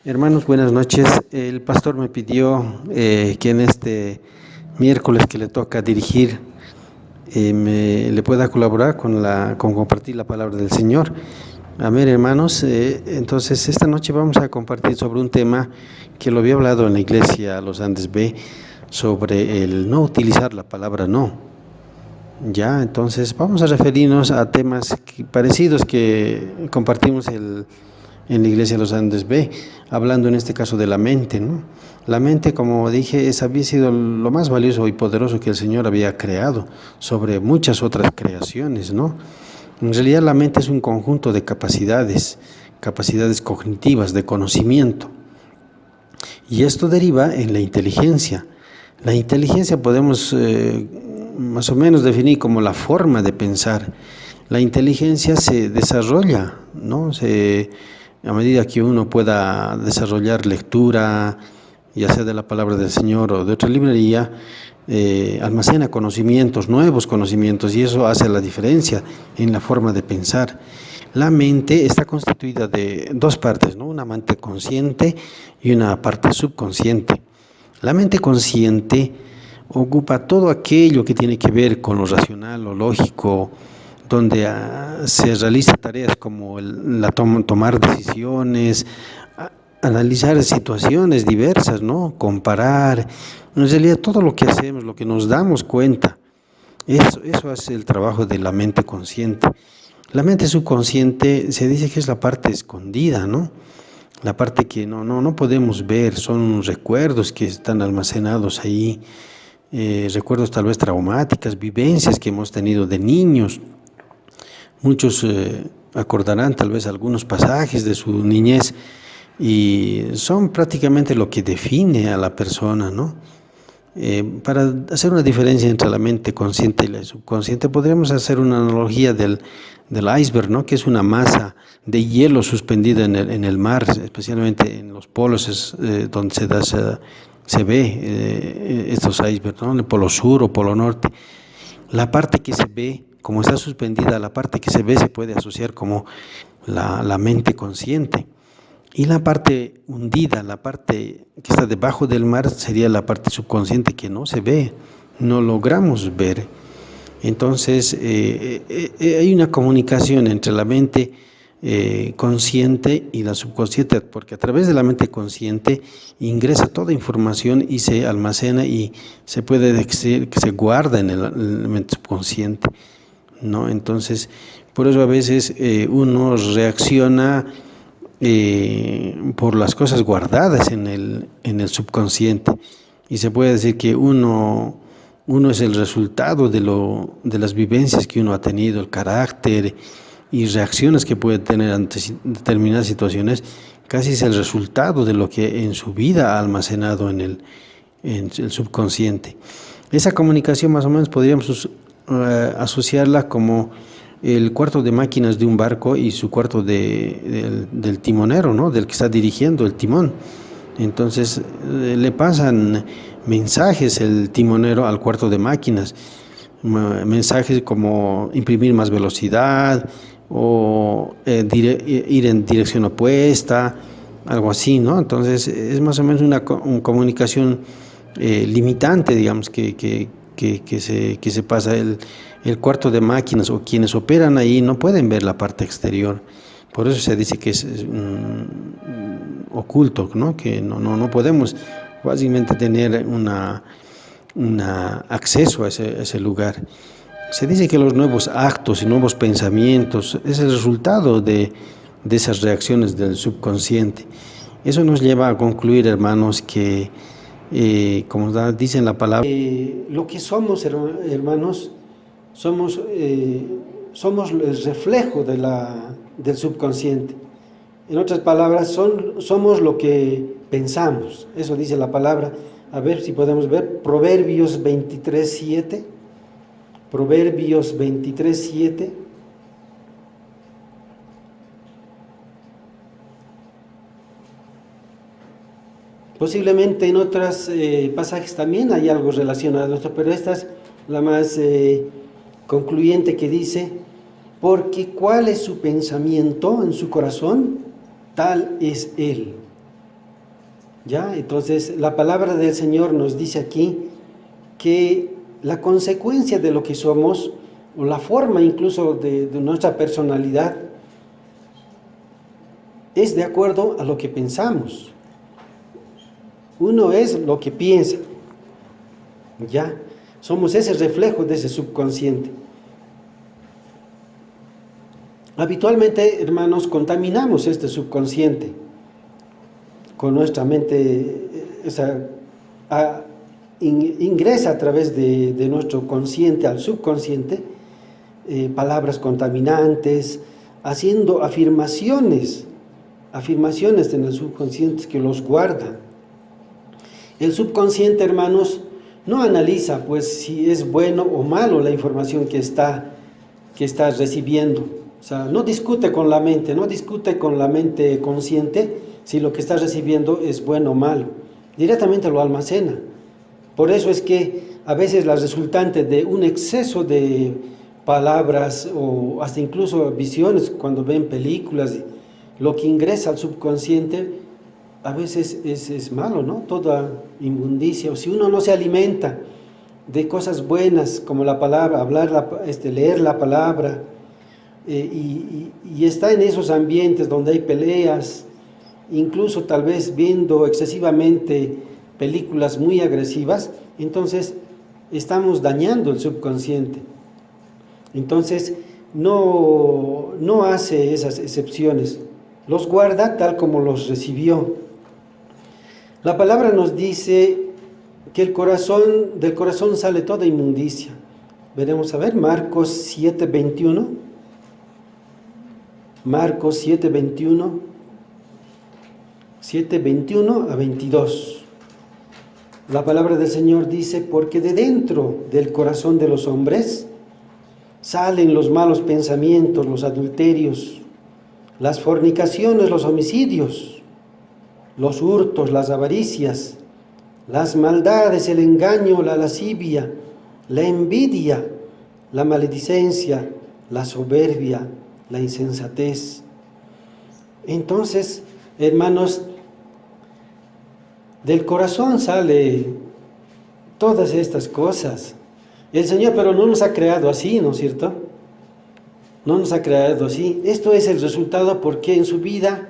Hermanos, buenas noches. El pastor me pidió que en este miércoles que le toca dirigir, le pueda colaborar con compartir la palabra del Señor. Amén, hermanos. Entonces, esta noche vamos a compartir sobre un tema que lo había hablado en la iglesia Los Andes B, sobre el no utilizar la palabra no. Ya, entonces vamos a referirnos a temas parecidos que compartimos en la iglesia de los Andes B, hablando en este caso de la mente, ¿no? La mente, como dije, había sido lo más valioso y poderoso que el Señor había creado sobre muchas otras creaciones, ¿no? En realidad la mente es un conjunto de capacidades cognitivas, de conocimiento, y esto deriva en la inteligencia. La inteligencia podemos más o menos definir como la forma de pensar. La inteligencia se desarrolla, ¿no? A medida que uno pueda desarrollar lectura, ya sea de la palabra del Señor o de otra librería, almacena conocimientos, nuevos conocimientos, y eso hace la diferencia en la forma de pensar. La mente está constituida de dos partes, ¿no? Una mente consciente y una parte subconsciente. La mente consciente ocupa todo aquello que tiene que ver con lo racional, lo lógico, donde se realizan tareas como tomar decisiones, analizar situaciones diversas, ¿no? Comparar, en realidad todo lo que hacemos, lo que nos damos cuenta, eso es el trabajo de la mente consciente. La mente subconsciente se dice que es la parte escondida, ¿no? La parte que no podemos ver, son recuerdos que están almacenados ahí, recuerdos tal vez traumáticas, vivencias que hemos tenido de niños. Muchos acordarán tal vez algunos pasajes de su niñez y son prácticamente lo que define a la persona, ¿no? Para hacer una diferencia entre la mente consciente y la subconsciente, podríamos hacer una analogía del iceberg, ¿no? Que es una masa de hielo suspendida en el mar, especialmente en los polos, donde se ve estos icebergs, ¿no? En el polo sur o polo norte. La parte que se ve, como está suspendida, la parte que se ve se puede asociar como la mente consciente. Y la parte hundida, la parte que está debajo del mar, sería la parte subconsciente que no se ve, no logramos ver. Entonces, hay una comunicación entre la mente consciente y la subconsciente, porque a través de la mente consciente ingresa toda información y se almacena y se puede decir que se guarda en la mente subconsciente, ¿no? Entonces, por eso a veces uno reacciona por las cosas guardadas en el subconsciente, y se puede decir que uno es el resultado de las vivencias que uno ha tenido, el carácter y reacciones que puede tener ante determinadas situaciones, casi es el resultado de lo que en su vida ha almacenado en el subconsciente. Esa comunicación más o menos podríamos asociarla como el cuarto de máquinas de un barco y su cuarto del timonero, ¿no? Del que está dirigiendo el timón. Entonces le pasan mensajes el timonero al cuarto de máquinas, mensajes como imprimir más velocidad o ir en dirección opuesta, algo así, ¿no? Entonces es más o menos una comunicación limitante, digamos, que se pasa. El cuarto de máquinas o quienes operan ahí no pueden ver la parte exterior. Por eso se dice que es oculto, ¿no? Que no podemos fácilmente tener acceso a ese lugar. Se dice que los nuevos actos y nuevos pensamientos es el resultado de esas reacciones del subconsciente. Eso nos lleva a concluir, hermanos, que como dice en la palabra, lo que somos, hermanos, somos el reflejo del subconsciente. En otras palabras, somos lo que pensamos. Eso dice la palabra. A ver si podemos ver Proverbios 23:7. Proverbios 23:7. Posiblemente en otros pasajes también hay algo relacionado a esto, pero esta es la más concluyente, que dice: porque cuál es su pensamiento en su corazón, tal es él. ¿Ya? Entonces, la palabra del Señor nos dice aquí que la consecuencia de lo que somos, o la forma incluso de nuestra personalidad, es de acuerdo a lo que pensamos. Uno es lo que piensa, ¿ya? Somos ese reflejo de ese subconsciente. Habitualmente, hermanos, contaminamos este subconsciente con nuestra mente, ingresa a través de nuestro consciente al subconsciente palabras contaminantes, haciendo afirmaciones en el subconsciente que los guarda. El subconsciente, hermanos, no analiza pues si es bueno o malo la información que está recibiendo. O sea, no discute con la mente consciente si lo que está recibiendo es bueno o malo. Directamente lo almacena. Por eso es que a veces la resultante de un exceso de palabras o hasta incluso visiones cuando ven películas, lo que ingresa al subconsciente a veces es malo, ¿no? Toda inmundicia. O si uno no se alimenta de cosas buenas como la palabra, leer la palabra, y está en esos ambientes donde hay peleas, incluso tal vez viendo excesivamente películas muy agresivas, entonces estamos dañando el subconsciente. Entonces no hace esas excepciones, los guarda tal como los recibió. La palabra nos dice que del corazón sale toda inmundicia. Veremos a ver Marcos 7:21. Marcos 7:21 a 22. La palabra del Señor dice: porque de dentro del corazón de los hombres salen los malos pensamientos, los adulterios, las fornicaciones, los homicidios, los hurtos, las avaricias, las maldades, el engaño, la lascivia, la envidia, la maledicencia, la soberbia, la insensatez. Entonces, hermanos, del corazón sale todas estas cosas. El Señor, pero no nos ha creado así, ¿no es cierto? No nos ha creado así. Esto es el resultado porque en su vida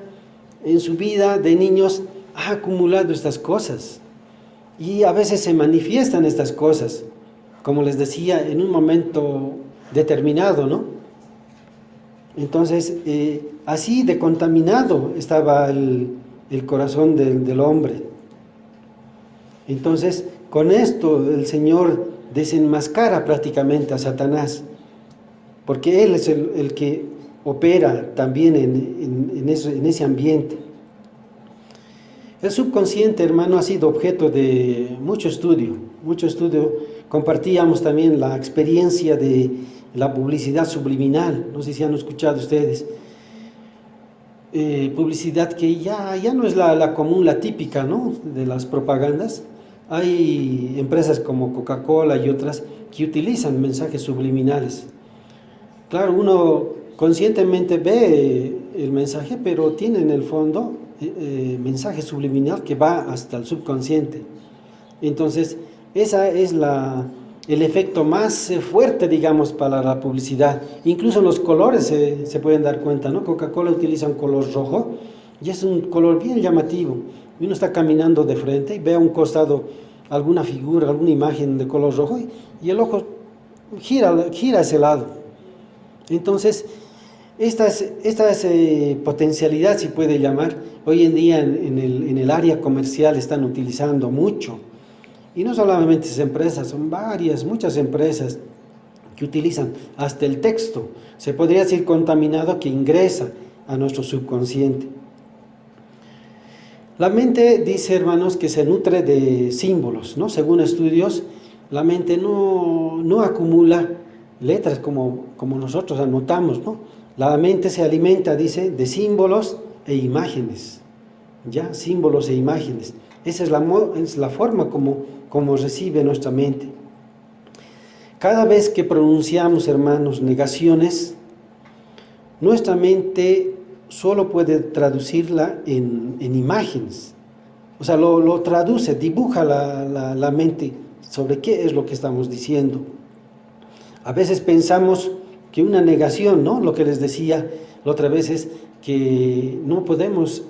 de niños ha acumulado estas cosas. Y a veces se manifiestan estas cosas, como les decía, en un momento determinado, ¿no? Entonces, así de contaminado estaba el corazón del hombre. Entonces, con esto el Señor desenmascara prácticamente a Satanás, porque Él es el que opera también en ese ambiente. El subconsciente, hermano, ha sido objeto de mucho estudio. Compartíamos también la experiencia de la publicidad subliminal, no sé si han escuchado ustedes. Publicidad que ya no es la común, la típica, ¿no?, de las propagandas. Hay empresas como Coca-Cola y otras que utilizan mensajes subliminales. Claro, uno conscientemente ve el mensaje, pero tiene en el fondo mensaje subliminal que va hasta el subconsciente. Entonces, esa es el efecto más fuerte, digamos, para la publicidad. Incluso los colores se pueden dar cuenta, ¿no? Coca-Cola utiliza un color rojo y es un color bien llamativo. Uno está caminando de frente y ve a un costado alguna figura, alguna imagen de color rojo y el ojo gira a ese lado. Entonces, esta potencialidad se puede llamar, hoy en día en el área comercial están utilizando mucho. Y no solamente esas empresas, son muchas empresas que utilizan hasta el texto. Se podría decir contaminado, que ingresa a nuestro subconsciente. La mente, dice, hermanos, que se nutre de símbolos, ¿no? Según estudios, la mente no acumula letras como nosotros anotamos, ¿no? La mente se alimenta, dice, de símbolos e imágenes. ¿Ya? Símbolos e imágenes. Esa es la forma como recibe nuestra mente. Cada vez que pronunciamos, hermanos, negaciones, nuestra mente solo puede traducirla en imágenes. o sea, lo traduce, dibuja la mente sobre qué es lo que estamos diciendo. A veces pensamos que una negación, ¿no? Lo que les decía la otra vez es que no podemos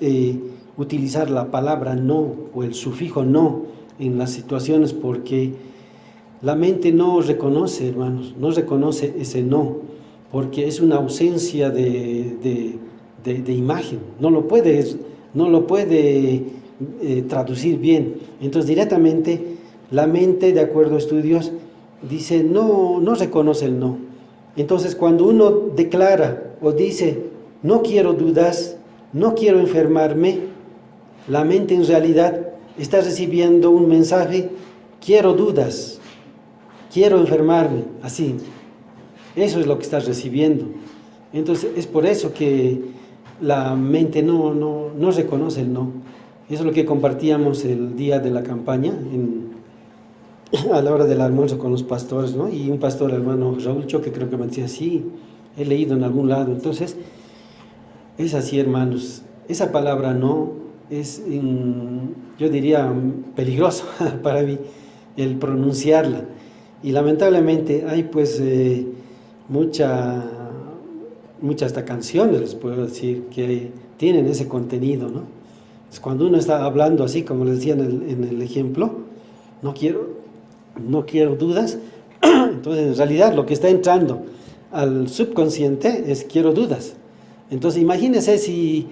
utilizar la palabra no o el sufijo no en las situaciones porque la mente no reconoce, hermanos, no reconoce ese no, porque es una ausencia de imagen, no lo puede traducir bien. Entonces directamente la mente, de acuerdo a estudios, dice no reconoce el no. Entonces cuando uno declara o dice no quiero dudas, no quiero enfermarme, la mente en realidad está recibiendo un mensaje: quiero dudas, quiero enfermarme, así. Eso es lo que estás recibiendo. Entonces es por eso que la mente no reconoce el no. Eso es lo que compartíamos el día de la campaña, a la hora del almuerzo con los pastores, ¿no? Y un pastor, hermano Raúl Choque, creo que me decía: sí, he leído en algún lado. Entonces es así, hermanos. Esa palabra no es, yo diría, peligroso para mí el pronunciarla. Y lamentablemente hay pues muchas hasta canciones, les puedo decir, que tienen ese contenido, ¿no? Es cuando uno está hablando así, como les decía en el ejemplo, no quiero dudas, entonces en realidad lo que está entrando al subconsciente es quiero dudas. Entonces imagínense si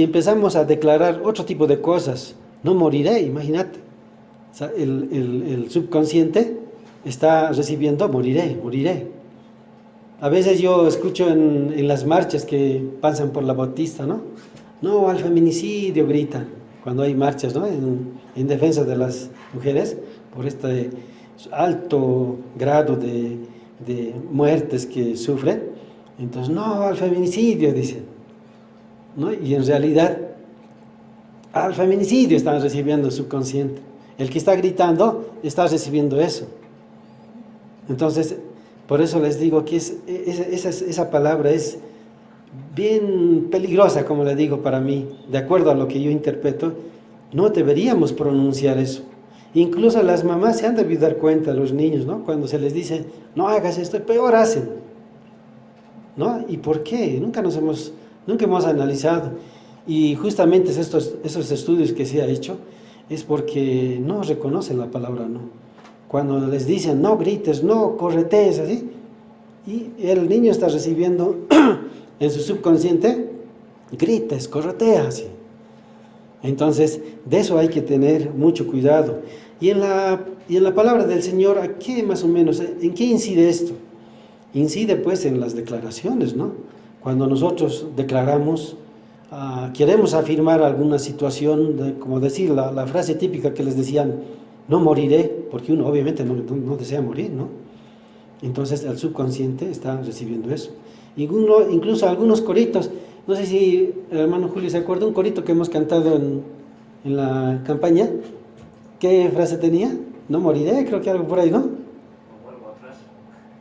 empezamos a declarar otro tipo de cosas: no moriré, imagínate. O sea, el subconsciente está recibiendo moriré. A veces yo escucho en las marchas que pasan por la Bautista, ¿no? No al feminicidio, gritan cuando hay marchas, ¿no? En defensa de las mujeres por este alto grado de muertes que sufren. Entonces, no al feminicidio, dicen, ¿no? Y en realidad al feminicidio están recibiendo subconsciente. El que está gritando está recibiendo eso. Entonces, por eso les digo que esa palabra es bien peligrosa, como le digo, para mí, de acuerdo a lo que yo interpreto. No deberíamos pronunciar eso. Incluso las mamás se han debido dar cuenta, los niños, ¿no? Cuando se les dice no hagas esto, peor hacen, ¿no? ¿Y por qué? Nunca hemos analizado. Y justamente esos estudios que se ha hecho es porque no reconocen la palabra no. Cuando les dicen no grites, no corretees, así, y el niño está recibiendo en su subconsciente: grites, corretea, así. Entonces, de eso hay que tener mucho cuidado. Y en la palabra del Señor, ¿a qué más o menos, en qué incide esto? Incide pues en las declaraciones, ¿no? Cuando nosotros declaramos, queremos afirmar alguna situación, como decir la frase típica que les decían: no moriré, porque uno obviamente no desea morir, ¿no? Entonces el subconsciente está recibiendo eso. Incluso algunos coritos, no sé si el hermano Julio se acuerda, un corito que hemos cantado en la campaña. ¿Qué frase tenía? No moriré, creo que algo por ahí, ¿no?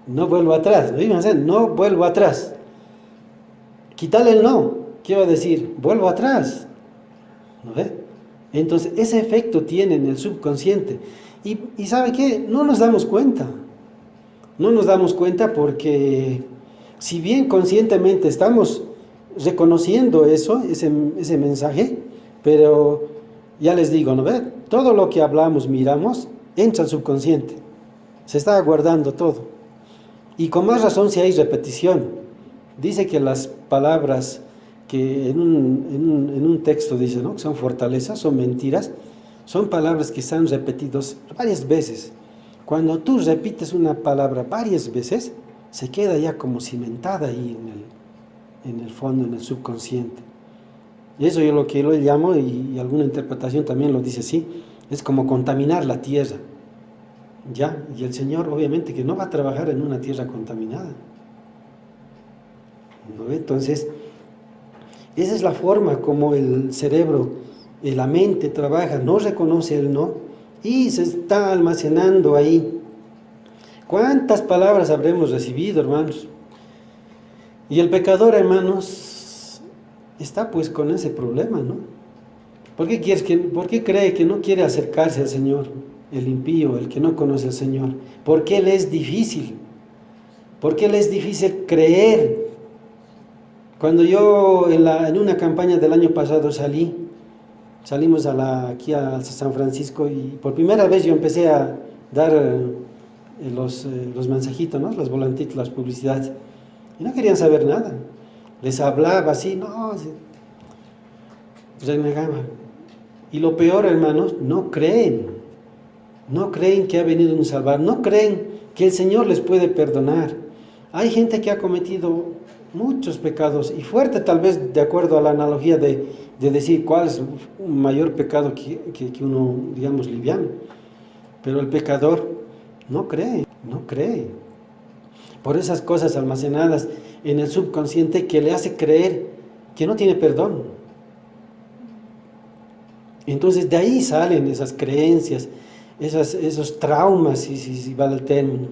No vuelvo atrás. No vuelvo atrás. Quítale el no. ¿Qué va a decir? Vuelvo atrás. ¿No ve? Entonces ese efecto tiene en el subconsciente. Y ¿sabe qué? No nos damos cuenta. No nos damos cuenta porque si bien conscientemente estamos reconociendo ese mensaje, pero ya les digo, ¿no ve? Todo lo que hablamos, miramos, entra al subconsciente. Se está guardando todo. Y con más razón si hay repetición. Dice que las palabras que en un texto dice, ¿no?, que son fortalezas, son mentiras, son palabras que se han repetido varias veces. Cuando tú repites una palabra varias veces, se queda ya como cimentada ahí en el fondo, en el subconsciente. Y eso yo lo que lo llamo, y alguna interpretación también lo dice así, es como contaminar la tierra. ¿Ya? Y el Señor obviamente que no va a trabajar en una tierra contaminada, ¿no? Entonces, esa es la forma como el cerebro, la mente trabaja, no reconoce el no y se está almacenando ahí. ¿Cuántas palabras habremos recibido, hermanos? Y el pecador, hermanos, está pues con ese problema, ¿no? ¿Por qué cree que no quiere acercarse al Señor? El impío, el que no conoce al Señor. ¿Por qué le es difícil? ¿Por qué le es difícil creer? Cuando yo en una campaña del año pasado salimos aquí a San Francisco y por primera vez yo empecé a dar los mensajitos, ¿no? Los volantitos, las publicidades. Y no querían saber nada. Les hablaba así, no, renegaban. Y lo peor, hermanos, no creen que ha venido un Salvador, no creen que el Señor les puede perdonar. Hay gente que ha cometido muchos pecados, y fuerte tal vez, de acuerdo a la analogía de decir cuál es un mayor pecado que uno, digamos, liviano. Pero el pecador no cree. Por esas cosas almacenadas en el subconsciente que le hace creer que no tiene perdón. Entonces de ahí salen esas creencias, esos traumas, si vale el término.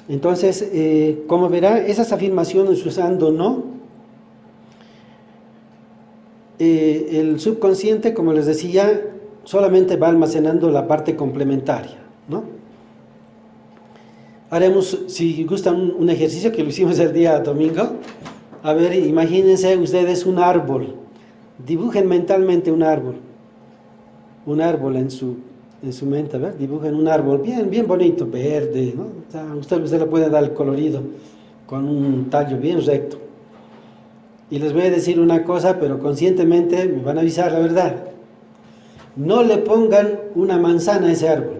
Entonces, como verá, esas afirmaciones usando no, el subconsciente, como les decía, solamente va almacenando la parte complementaria, ¿no? Haremos, si gustan, un ejercicio que lo hicimos el día domingo. A ver, imagínense ustedes un árbol, dibujen mentalmente un árbol en su mente, a ver, dibujen un árbol bien bonito, verde, ¿no? O sea, usted le puede dar el colorido con un tallo bien recto. Y les voy a decir una cosa, pero conscientemente me van a avisar la verdad. No le pongan una manzana a ese árbol.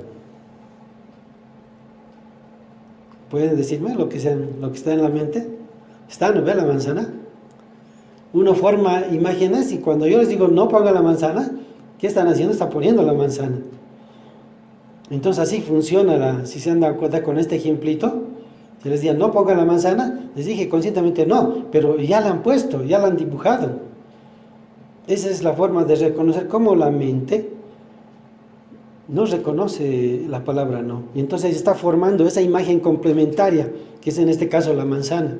¿Pueden decirme lo que está en la mente? ¿Está, no ve la manzana? Uno forma imágenes y cuando yo les digo no ponga la manzana, ¿qué están haciendo? Está poniendo la manzana. Entonces así funciona, si se han dado cuenta con este ejemplito, si les digo no ponga la manzana, les dije conscientemente no, pero ya la han puesto, ya la han dibujado. Esa es la forma de reconocer cómo la mente no reconoce la palabra no. Y entonces está formando esa imagen complementaria, que es en este caso la manzana.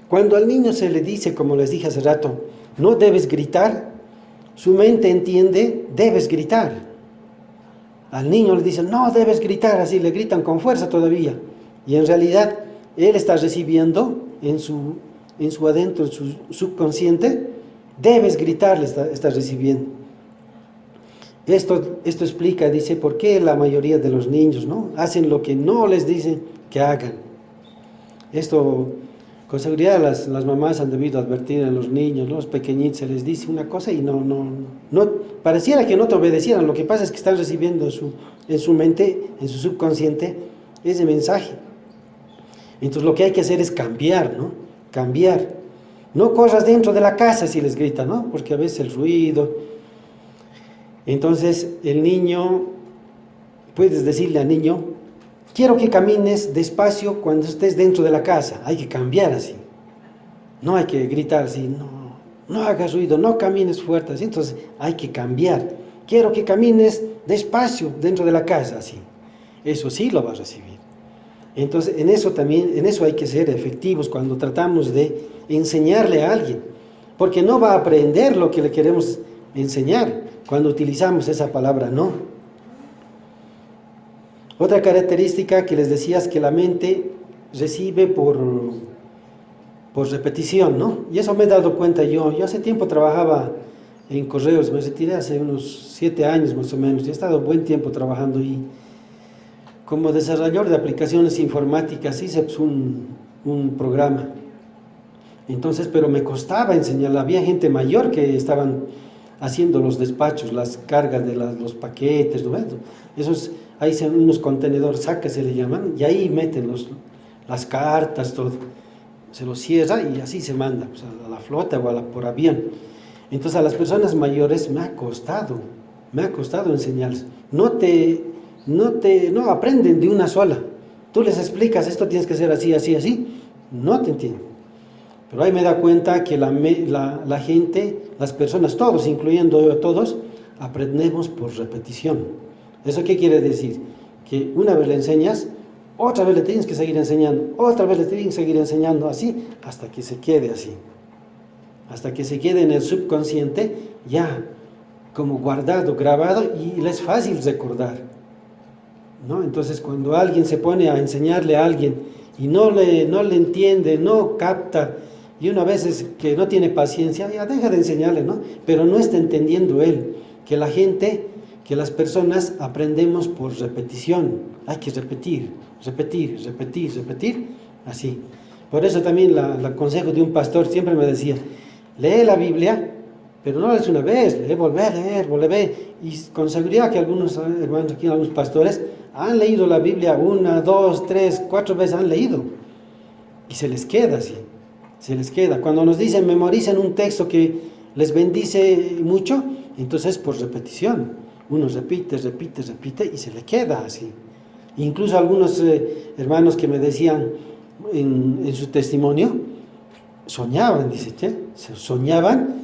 Cuando al niño se le dice, como les dije hace rato, no debes gritar, su mente entiende, debes gritar. Al niño le dicen, no debes gritar, así le gritan con fuerza todavía. Y en realidad, él está recibiendo en su adentro, en su subconsciente, debes gritar, le está recibiendo. Esto explica, dice, por qué la mayoría de los niños, ¿no?, hacen lo que no les dicen que hagan. Esto, con seguridad, las mamás han debido advertir a los niños, ¿no? Los pequeñitos, se les dice una cosa y no, pareciera que no te obedecieran. Lo que pasa es que están recibiendo en su mente, en su subconsciente, ese mensaje. Entonces lo que hay que hacer es cambiar, ¿no? Cambiar. No corras dentro de la casa si les gritan, ¿no? Porque a veces el ruido. Entonces el niño, puedes decirle al niño, quiero que camines despacio cuando estés dentro de la casa. Hay que cambiar así. No hay que gritar así, no hagas ruido, no camines fuerte así. Entonces hay que cambiar. Quiero que camines despacio dentro de la casa, así. Eso sí lo vas a recibir. Entonces en eso hay que ser efectivos cuando tratamos de enseñarle a alguien. Porque no va a aprender lo que le queremos enseñar cuando utilizamos esa palabra no. Otra característica que les decía es que la mente recibe por repetición, ¿no? Y eso me he dado cuenta yo. Yo hace tiempo trabajaba en correos, me retiré hace unos 7 años más o menos. Y he estado buen tiempo trabajando ahí. Como desarrollador de aplicaciones informáticas hice un programa. Entonces, pero me costaba enseñar. Había gente mayor que estaban haciendo los despachos, las cargas de los paquetes, ¿no? Esos, ahí se unos contenedores, sacas se le llaman, y ahí meten las cartas, todo. Se los cierra y así se manda, pues, a la flota o por avión. Entonces a las personas mayores me ha costado enseñarles. No aprenden de una sola. Tú les explicas, esto tienes que hacer así, así, así, no te entienden. Pero ahí me da cuenta que la gente, las personas, todos, incluyendo yo, todos, aprendemos por repetición. ¿Eso qué quiere decir? Que una vez le enseñas, otra vez le tienes que seguir enseñando, otra vez le tienes que seguir enseñando, así, hasta que se quede así. Hasta que se quede en el subconsciente, ya como guardado, grabado, y le es fácil recordar, ¿no? Entonces, cuando alguien se pone a enseñarle a alguien y no le entiende, no capta, y una vez es que no tiene paciencia, ya deja de enseñarle, ¿no? Pero no está entendiendo él que la gente, que las personas aprendemos por repetición. Hay que repetir, repetir, repetir, repetir, así. Por eso también el consejo de un pastor siempre me decía, lee la Biblia, pero no lees una vez, lee, volver a leer, volver a leer. Y con seguridad que algunos hermanos aquí, algunos pastores, han leído la Biblia 1, 2, 3, 4 veces han leído. Y se les queda así, se les queda. Cuando nos dicen memoricen un texto que les bendice mucho, entonces por repetición. Uno repite, repite, repite y se le queda así. Incluso algunos hermanos que me decían en su testimonio, soñaban, dice, soñaban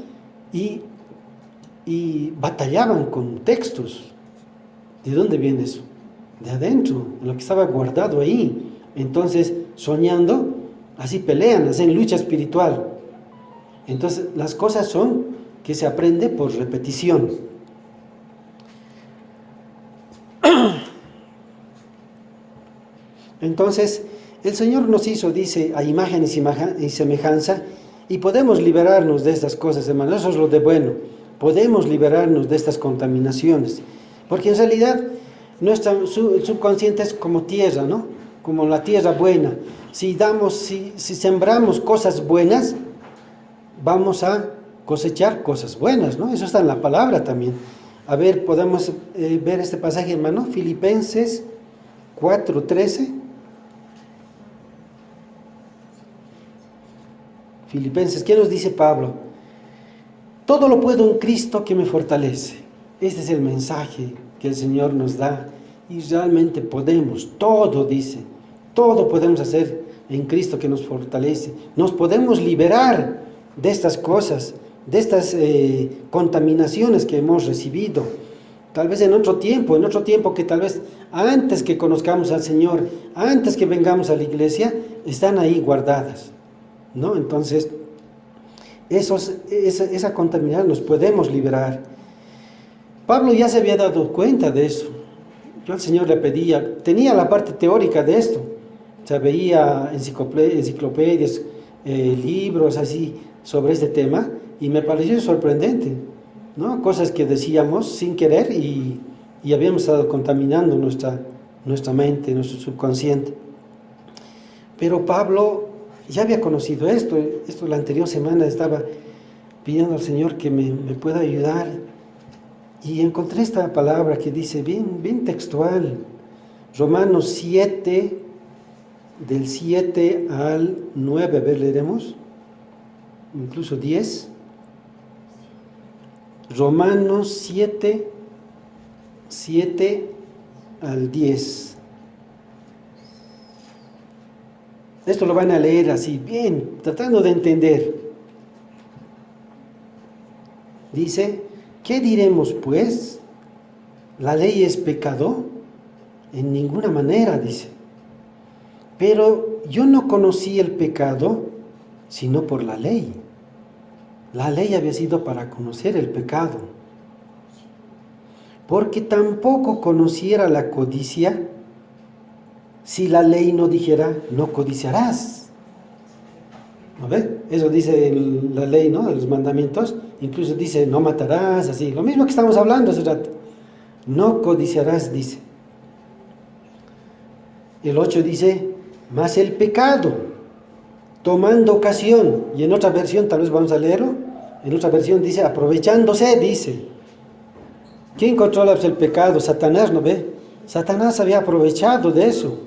y batallaban con textos. ¿De dónde viene eso? De adentro, lo que estaba guardado ahí. Entonces, soñando, así pelean, hacen lucha espiritual. Entonces, las cosas son que se aprende por repetición. Entonces, el Señor nos hizo, dice, a imagen y semejanza, y podemos liberarnos de estas cosas, hermanos. Eso es lo de bueno. Podemos liberarnos de estas contaminaciones. Porque en realidad, el subconsciente es como tierra, ¿no? Como la tierra buena. Si sembramos cosas buenas, vamos a cosechar cosas buenas, ¿no? Eso está en la palabra también. A ver, podemos ver este pasaje, hermano, Filipenses 4:13. Filipenses, ¿qué nos dice Pablo? Todo lo puedo en Cristo que me fortalece. Este es el mensaje que el Señor nos da y realmente podemos, todo dice, todo podemos hacer en Cristo que nos fortalece. Nos podemos liberar de estas cosas, de estas contaminaciones que hemos recibido. Tal vez en otro tiempo que tal vez antes que conozcamos al Señor, antes que vengamos a la iglesia, están ahí guardadas, ¿no? Entonces, esa contaminación nos podemos liberar. Pablo ya se había dado cuenta de eso. Yo al Señor le pedía, tenía la parte teórica de esto, o sea, veía enciclopedias, libros así sobre este tema, y me pareció sorprendente, ¿no? Cosas que decíamos sin querer y habíamos estado contaminando nuestra mente, nuestro subconsciente. Pero Pablo ya había conocido esto la anterior semana estaba pidiendo al Señor que me pueda ayudar, y encontré esta palabra que dice, bien textual, Romanos 7, del 7 al 9, a ver, leeremos, incluso 10, Romanos 7 al 10. Esto lo van a leer así, bien, tratando de entender. Dice, ¿qué diremos pues? ¿La ley es pecado? En ninguna manera, dice. Pero yo no conocí el pecado, sino por la ley. La ley había sido para conocer el pecado. Porque tampoco conociera la codicia, si la ley no dijera, no codiciarás. ¿No ve? Eso dice la ley, ¿no? De los mandamientos. Incluso dice, no matarás, así. Lo mismo que estamos hablando hace rato. No codiciarás, dice. El 8 dice, mas el pecado, tomando ocasión, y en otra versión, tal vez vamos a leerlo, en otra versión dice, aprovechándose, dice. ¿Quién controla el pecado? Satanás, ¿no ve? Satanás había aprovechado de eso.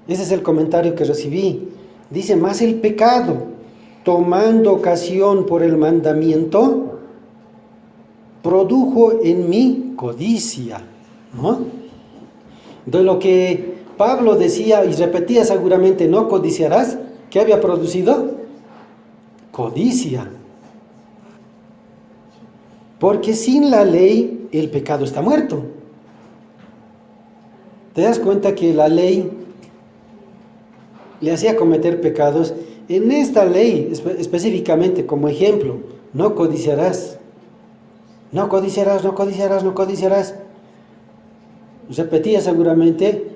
Ese es el comentario que recibí. Dice, más el pecado, tomando ocasión por el mandamiento, produjo en mí codicia, ¿no? De lo que Pablo decía y repetía seguramente, no codiciarás, ¿qué había producido? Codicia. Porque sin la ley el pecado está muerto. ¿Te das cuenta que la ley le hacía cometer pecados. En esta ley, específicamente como ejemplo, no codiciarás, no codiciarás, no codiciarás, no codiciarás. Repetía seguramente,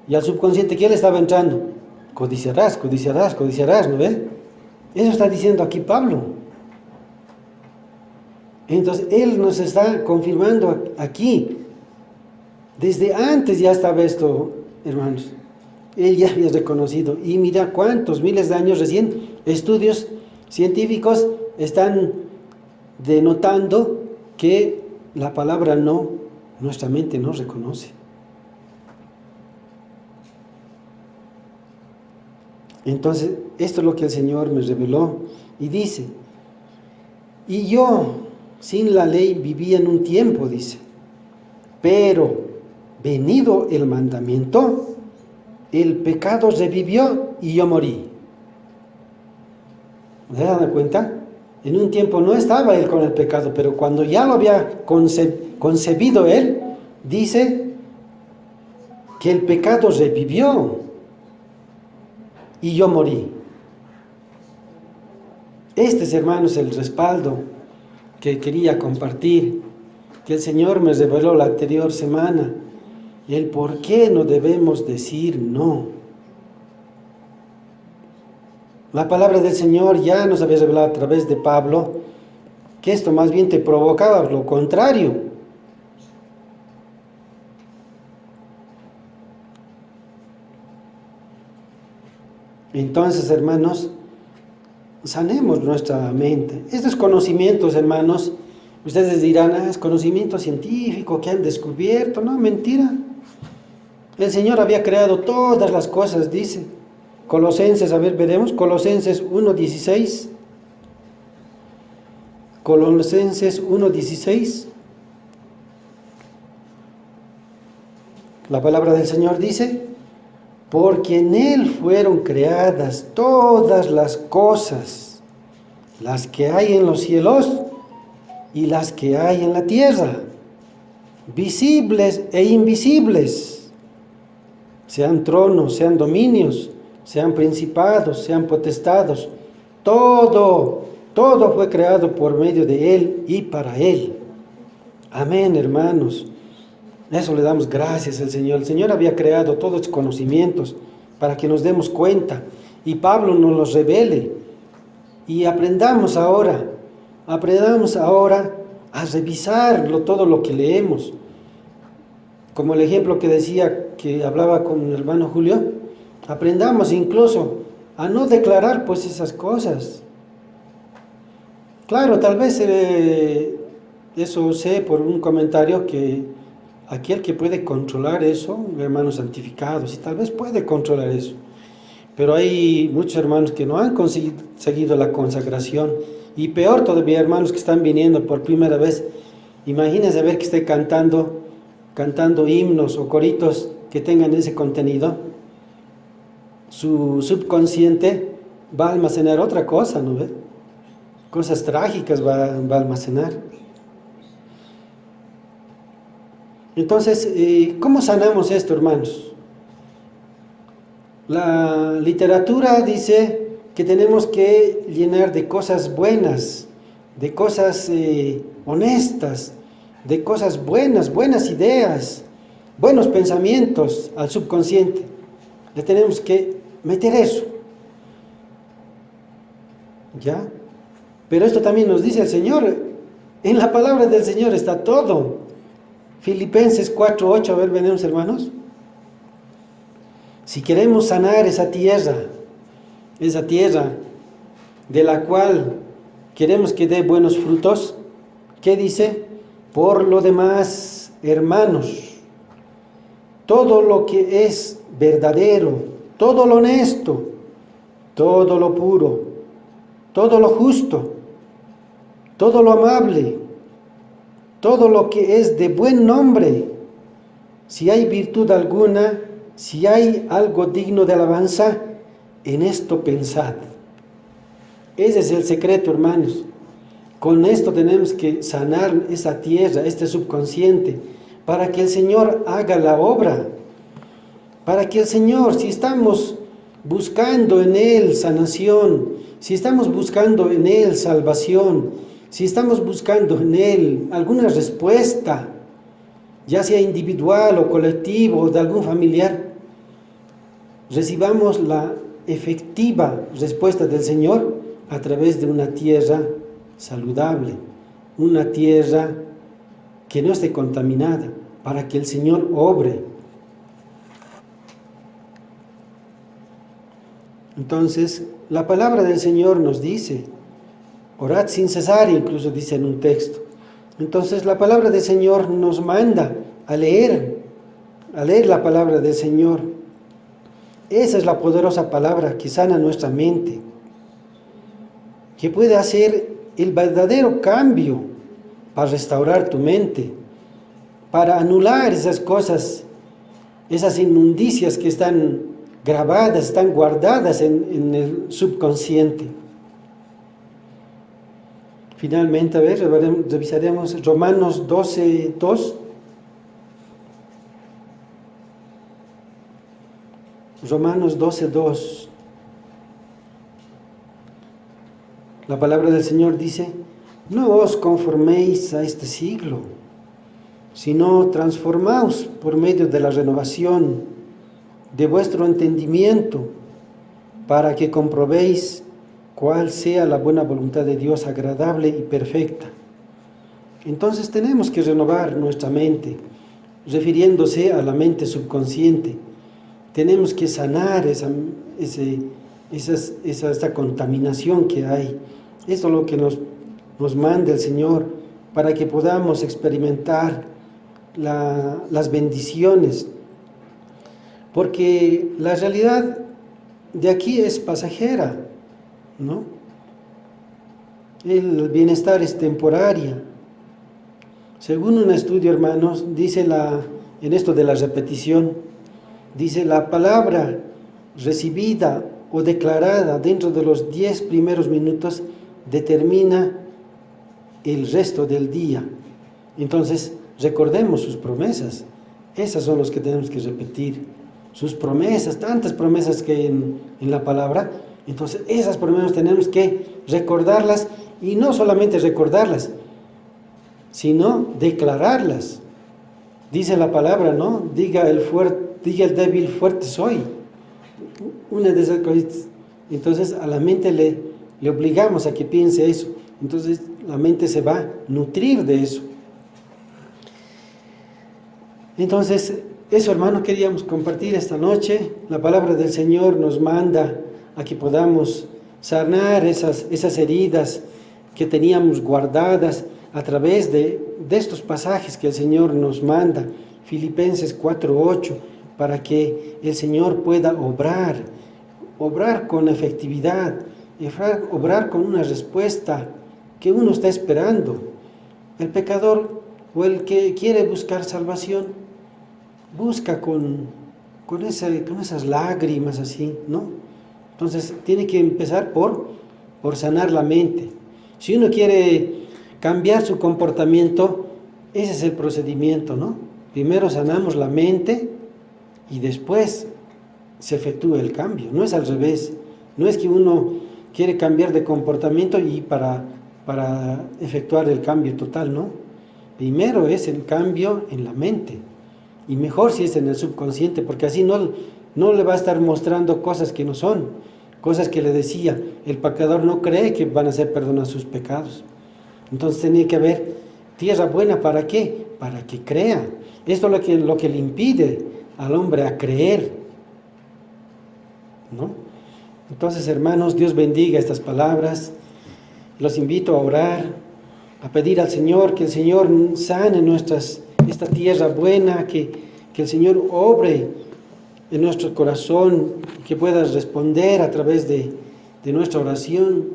y al subconsciente, ¿qué le estaba entrando? Codiciarás, codiciarás, codiciarás, ¿no ves? Eso está diciendo aquí Pablo. Entonces, él nos está confirmando aquí. Desde antes ya estaba esto, hermanos. Él ya había reconocido. Y mira cuántos miles de años recién, estudios científicos están denotando que la palabra no, nuestra mente no reconoce. Entonces, esto es lo que el Señor me reveló y dice, y yo sin la ley vivía en un tiempo, dice, pero venido el mandamiento, el pecado revivió y yo morí. ¿Se dan cuenta? En un tiempo no estaba él con el pecado, pero cuando ya lo había concebido él, dice que el pecado revivió y yo morí. Este es, hermanos, el respaldo que quería compartir, que el Señor me reveló la anterior semana, el por qué no debemos decir no. La palabra del Señor ya nos había revelado a través de Pablo que esto más bien te provocaba lo contrario. Entonces, hermanos, sanemos nuestra mente. Estos conocimientos, hermanos, ustedes dirán, es conocimiento científico que han descubierto. No, mentira. El Señor había creado todas las cosas, dice. Colosenses, a ver, veremos, Colosenses 1:16. Colosenses 1:16. La palabra del Señor dice, porque en Él fueron creadas todas las cosas, las que hay en los cielos y las que hay en la tierra, visibles e invisibles, sean tronos, sean dominios, sean principados, sean potestados, todo fue creado por medio de Él y para Él. Amén, hermanos. Eso le damos gracias al Señor. El Señor había creado todos estos conocimientos para que nos demos cuenta y Pablo nos los revele y aprendamos ahora a revisar todo lo que leemos. Como el ejemplo que decía, que hablaba con el hermano Julio, aprendamos incluso a no declarar pues esas cosas. Claro, tal vez eso sé por un comentario que aquel que puede controlar eso, hermanos santificados, y tal vez puede controlar eso. Pero hay muchos hermanos que no han conseguido la consagración, y peor todavía, hermanos que están viniendo por primera vez. Imagínense ver que esté cantando himnos o coritos que tengan ese contenido. Su subconsciente va a almacenar otra cosa, ¿no ves? Cosas trágicas va a almacenar. Entonces, ¿cómo sanamos esto, hermanos? La literatura dice que tenemos que llenar de cosas buenas, de cosas honestas, de cosas buenas ideas, buenos pensamientos al subconsciente. Le tenemos que meter eso. ¿Ya? Pero esto también nos dice el Señor. En la palabra del Señor está todo. Filipenses 4:8, a ver, venimos, hermanos. Si queremos sanar esa tierra de la cual queremos que dé buenos frutos, ¿qué dice? Por lo demás, hermanos, todo lo que es verdadero, todo lo honesto, todo lo puro, todo lo justo, todo lo amable, todo lo que es de buen nombre, si hay virtud alguna, si hay algo digno de alabanza, en esto pensad. Ese es el secreto, hermanos. Con esto tenemos que sanar esa tierra, este subconsciente, para que el Señor haga la obra. Para que el Señor, si estamos buscando en Él sanación, si estamos buscando en Él salvación, si estamos buscando en Él alguna respuesta, ya sea individual o colectivo o de algún familiar, recibamos la efectiva respuesta del Señor a través de una tierra saludable, una tierra que no esté contaminada, para que el Señor obre. Entonces, la palabra del Señor nos dice, orad sin cesar, incluso dice en un texto. Entonces, la palabra del Señor nos manda a leer la palabra del Señor. Esa es la poderosa palabra que sana nuestra mente, que puede hacer el verdadero cambio para restaurar tu mente, para anular esas cosas, esas inmundicias que están grabadas, están guardadas en el subconsciente. Finalmente, a ver, revisaremos Romanos 12:2. Romanos 12:2. La palabra del Señor dice, no os conforméis a este siglo, sino transformaos por medio de la renovación de vuestro entendimiento, para que comprobéis cuál sea la buena voluntad de Dios, agradable y perfecta. Entonces tenemos que renovar nuestra mente, refiriéndose a la mente subconsciente. Tenemos que sanar esa contaminación que hay. Esto es lo que nos manda el Señor, para que podamos experimentar las bendiciones. Porque la realidad de aquí es pasajera, ¿no? El bienestar es temporario. Según un estudio, hermanos, dice en esto de la repetición, dice la palabra recibida o declarada dentro de los 10 primeros minutos determina el resto del día. Entonces, recordemos sus promesas. Esas son las que tenemos que repetir. Sus promesas, tantas promesas que hay en la palabra. Entonces, esas promesas tenemos que recordarlas, y no solamente recordarlas, sino declararlas. Dice la palabra, ¿no? Diga el débil, fuerte soy. Una de esas cosas. Entonces, a la mente le obligamos a que piense eso. Entonces, la mente se va a nutrir de eso. Entonces, eso, hermano, queríamos compartir esta noche. La palabra del Señor nos manda a que podamos sanar esas heridas que teníamos guardadas a través de estos pasajes que el Señor nos manda. Filipenses 4:8, para que el Señor pueda obrar con efectividad, obrar con una respuesta que uno está esperando. El pecador o el que quiere buscar salvación, busca con esas lágrimas así, ¿no? Entonces tiene que empezar por sanar la mente. Si uno quiere cambiar su comportamiento, ese es el procedimiento, ¿no? Primero sanamos la mente y después se efectúa el cambio. No es al revés. No es que uno quiere cambiar de comportamiento y para efectuar el cambio total, ¿no? Primero es el cambio en la mente. Y mejor si es en el subconsciente, porque así no le va a estar mostrando cosas que no son, cosas que le decía, el pecador no cree que van a ser perdonados sus pecados. Entonces tenía que haber tierra buena, ¿para qué? Para que crea. Esto es lo que le impide al hombre a creer, ¿no? Entonces, hermanos, Dios bendiga estas palabras. Los invito a orar, a pedir al Señor que el Señor sane esta tierra buena, que el Señor obre en nuestro corazón, que pueda responder a través de nuestra oración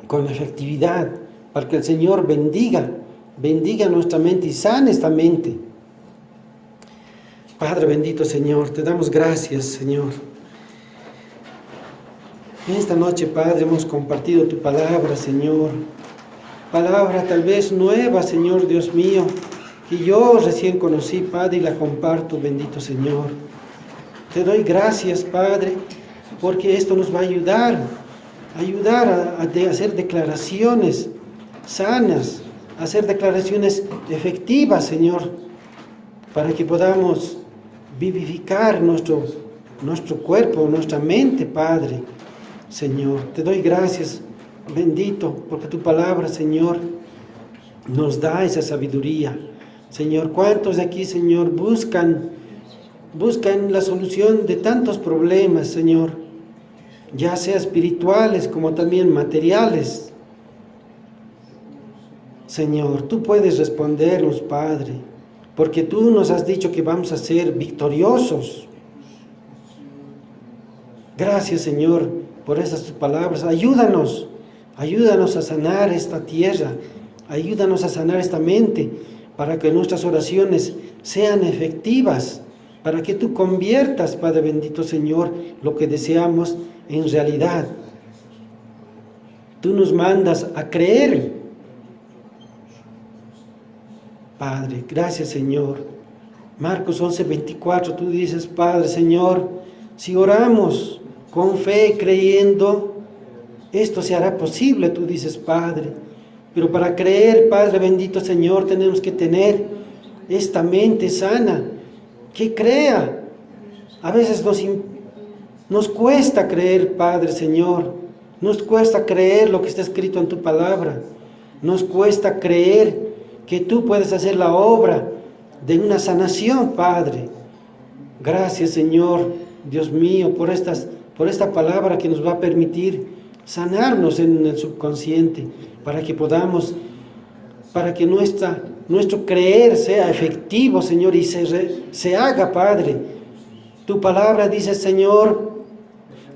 con efectividad, para que el Señor bendiga nuestra mente y sane esta mente. Padre bendito, Señor, te damos gracias, Señor. En esta noche, Padre, hemos compartido tu palabra, Señor. Palabra tal vez nueva, Señor Dios mío, que yo recién conocí, Padre, y la comparto, bendito Señor. Te doy gracias, Padre, porque esto nos va a ayudar a hacer declaraciones sanas, a hacer declaraciones efectivas, Señor, para que podamos vivificar nuestro cuerpo, nuestra mente, Padre. Señor, te doy gracias, bendito, porque tu palabra, Señor, nos da esa sabiduría. Señor, ¿cuántos de aquí, Señor, buscan la solución de tantos problemas, Señor, ya sea espirituales como también materiales? Señor, tú puedes respondernos, Padre, porque tú nos has dicho que vamos a ser victoriosos. Gracias, Señor, por esas palabras. Ayúdanos a sanar esta tierra, ayúdanos a sanar esta mente, para que nuestras oraciones sean efectivas, para que tú conviertas, Padre bendito Señor, lo que deseamos en realidad. Tú nos mandas a creer. Padre, gracias, Señor. Marcos 11:24, tú dices, Padre, Señor, si oramos con fe, creyendo, esto se hará posible, tú dices, Padre. Pero para creer, Padre bendito Señor, tenemos que tener esta mente sana, que crea. A veces nos cuesta creer, Padre Señor. Nos cuesta creer lo que está escrito en tu palabra. Nos cuesta creer que tú puedes hacer la obra de una sanación, Padre. Gracias, Señor, Dios mío, por esta palabra que nos va a permitir sanarnos en el subconsciente, para que nuestro creer sea efectivo, Señor, y se haga, Padre. Tu palabra dice, Señor,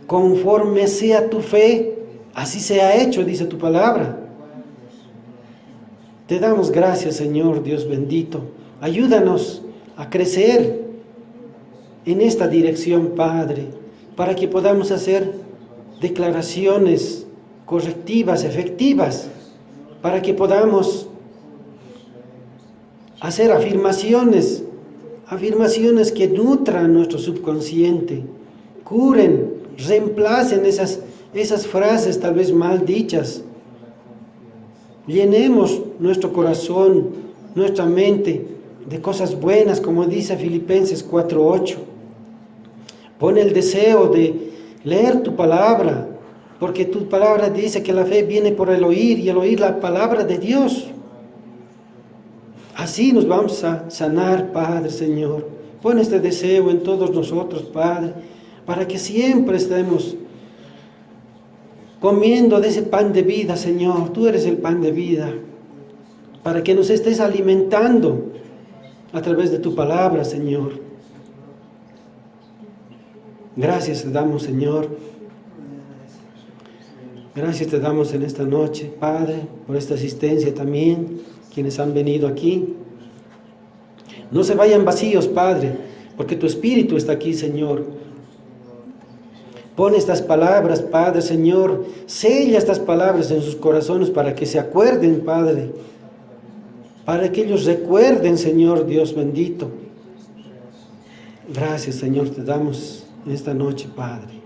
conforme sea tu fe, así sea hecho, dice tu palabra. Te damos gracias, Señor, Dios bendito. Ayúdanos a crecer en esta dirección, Padre, para que podamos hacer declaraciones correctivas, efectivas, para que podamos hacer afirmaciones que nutran nuestro subconsciente, curen, reemplacen esas frases tal vez mal dichas. Llenemos nuestro corazón, nuestra mente de cosas buenas, como dice Filipenses 4:8. Pon el deseo de leer tu palabra, porque tu palabra dice que la fe viene por el oír y el oír la palabra de Dios. Así nos vamos a sanar, Padre Señor. Pon este deseo en todos nosotros, Padre, para que siempre estemos comiendo de ese pan de vida, Señor. Tú eres el pan de vida, para que nos estés alimentando a través de tu palabra, Señor. Gracias te damos, Señor. Gracias te damos en esta noche, Padre, por esta asistencia también, quienes han venido aquí. No se vayan vacíos, Padre, porque tu Espíritu está aquí, Señor. Pon estas palabras, Padre, Señor. Sella estas palabras en sus corazones para que se acuerden, Padre. Para que ellos recuerden, Señor, Dios bendito. Gracias, Señor, te damos en esta noche, Padre.